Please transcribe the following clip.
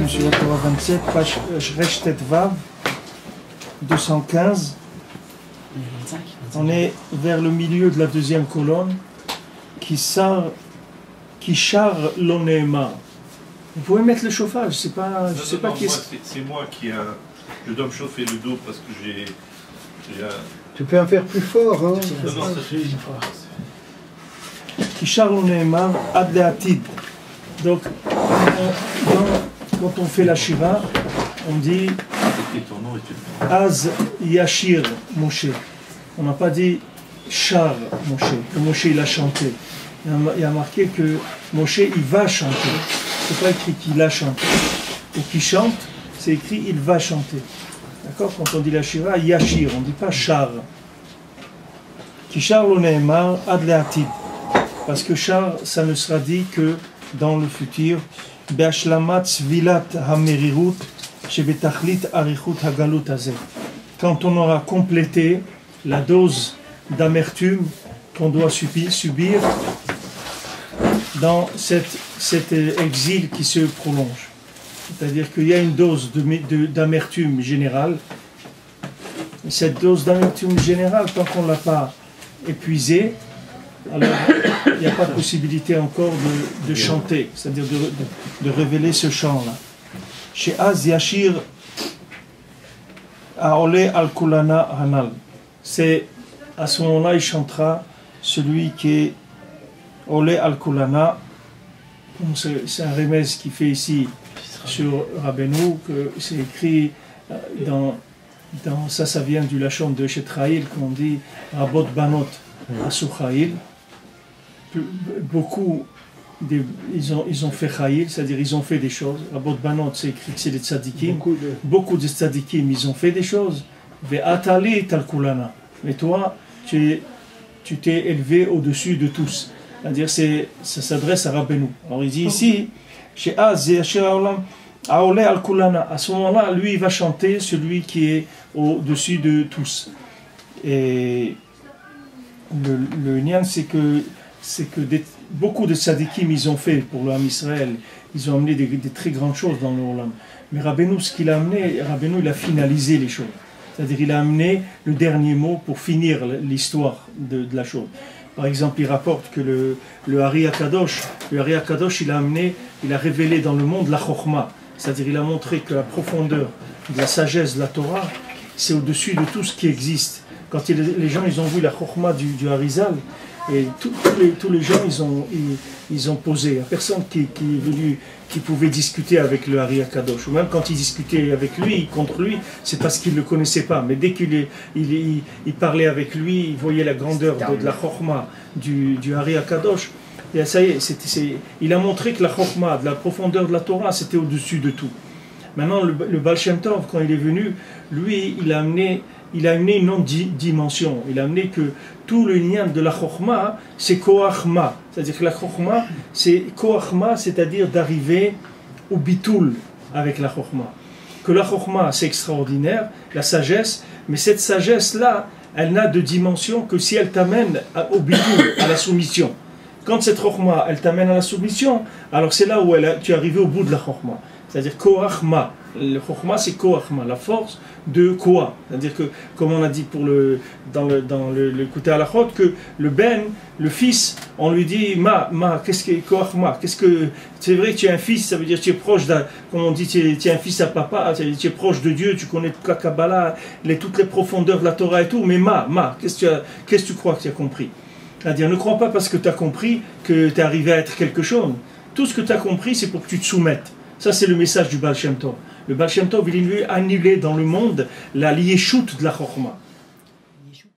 Sur la Torah 27, page Reshtet Vav, 215. On est vers le milieu de la deuxième colonne. Qui char l'onema. Vous pouvez mettre le chauffage, je sais pas qui est. C'est moi qui je dois me chauffer le dos parce que j'ai Tu peux en faire plus fort, hein. Non, ça suffit. Qui char l'onema ad le'atid. Donc, quand on fait la Shira, on dit Az Yashir Moshe. On n'a pas dit Char Moshe, que Moshe il a chanté. Il y a marqué que Moshe il va chanter. C'est pas écrit qu'il a chanté. Ou qu'il chante, c'est écrit il va chanter. D'accord? Quand on dit la Shira, Yashir, on ne dit pas Char. Kishar lo ne'emar ad le'atid. Parce que Char, ça ne sera dit que dans le futur. Quand on aura complété la dose d'amertume qu'on doit subir dans cet exil qui se prolonge. C'est-à-dire qu'il y a une dose d'amertume générale. Cette dose d'amertume générale, tant qu'on ne l'a pas épuisée, alors il n'y a pas de possibilité encore de chanter, c'est-à-dire de révéler ce chant-là. Chez Az Yashir Aole al-Kulana Hanal. C'est à ce moment-là, il chantera celui qui est Ole al-Kulana. C'est un remez qui fait ici sur Rabbeinu, que c'est écrit dans ça vient du Lachon de Shetraïl, qu'on dit Rabot Banot Asuchaïl. Beaucoup, ils ont fait Chaïl, c'est-à-dire ils ont fait des choses. Rabot Banot, c'est écrit que c'est des tzadikim. Beaucoup de tzadikim, ils ont fait des choses. Ve'atali talkulana. Mais toi, tu t'es élevé au-dessus de tous. C'est-à-dire, ça s'adresse à Rabbeinu. Alors il dit ici, chez Az, Aole al-Kulana. À ce moment-là, lui, il va chanter celui qui est au-dessus de tous. Et le nian, c'est que beaucoup de tzadikim ils ont fait pour l'âme Israël, ils ont amené des très grandes choses dans le Olam. Mais Rabbeinu, ce qu'il a amené, Rabbeinu, il a finalisé les choses. C'est-à-dire il a amené le dernier mot pour finir l'histoire de la chose. Par exemple, il rapporte que le Ari HaKadosh, il a révélé dans le monde la Chokhmah. C'est-à-dire il a montré que la profondeur de la sagesse de la Torah, c'est au-dessus de tout ce qui existe. Quand les gens ils ont vu la Chokhmah du Harizal, et tous les gens ils ont posé. Il n'y a personne qui est venu, qui pouvait discuter avec le Ari HaKadosh. Ou même quand il discutait avec lui, contre lui, c'est parce qu'il ne le connaissait pas. Mais dès qu'il parlait avec lui, il voyait la grandeur de la Chokhmah du Ari HaKadosh. Et ça y est, il a montré que la Chokhmah, de la profondeur de la Torah, c'était au-dessus de tout. Maintenant, le Baal Shem Tov, quand il est venu, lui, il a amené une autre dimension. Il a amené que tout le lien de la Chokhmah, c'est Koachma. C'est-à-dire que la Chokhmah, c'est Koachma, c'est-à-dire d'arriver au Bitoul avec la Chokhmah. Que la Chokhmah, c'est extraordinaire, la sagesse, mais cette sagesse-là, elle n'a de dimension que si elle t'amène au Bitoul, à la soumission. Quand cette Chokhmah, elle t'amène à la soumission, alors c'est là où tu es arrivé au bout de la Chokhmah. C'est-à-dire Koachma. Le Chokhmah, c'est Koachma, la force de Koa. C'est-à-dire que, comme on a dit dans le Kouté Halachot, que le fils, on lui dit qu'est-ce que Koachma? C'est vrai que tu es un fils, ça veut dire que tu es proche comme on dit, tu es un fils à papa, tu es proche de Dieu, tu connais toute la Kabbalah, toutes les profondeurs de la Torah et tout, mais qu'est-ce que tu crois que tu as compris? C'est-à-dire, ne crois pas parce que tu as compris que tu es arrivé à être quelque chose. Tout ce que tu as compris, c'est pour que tu te soumettes. Ça, c'est le message du Baal Shem Tov. Le Baal Shem Tov, il lui a annulé dans le monde la yeshut de la Chokhmah.